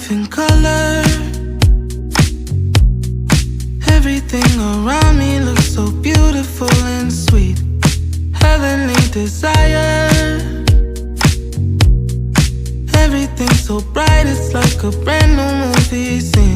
life in color. Everything around me looks so beautiful and sweet. Heavenly desire. Everything so bright, it's like a brand new movie scene.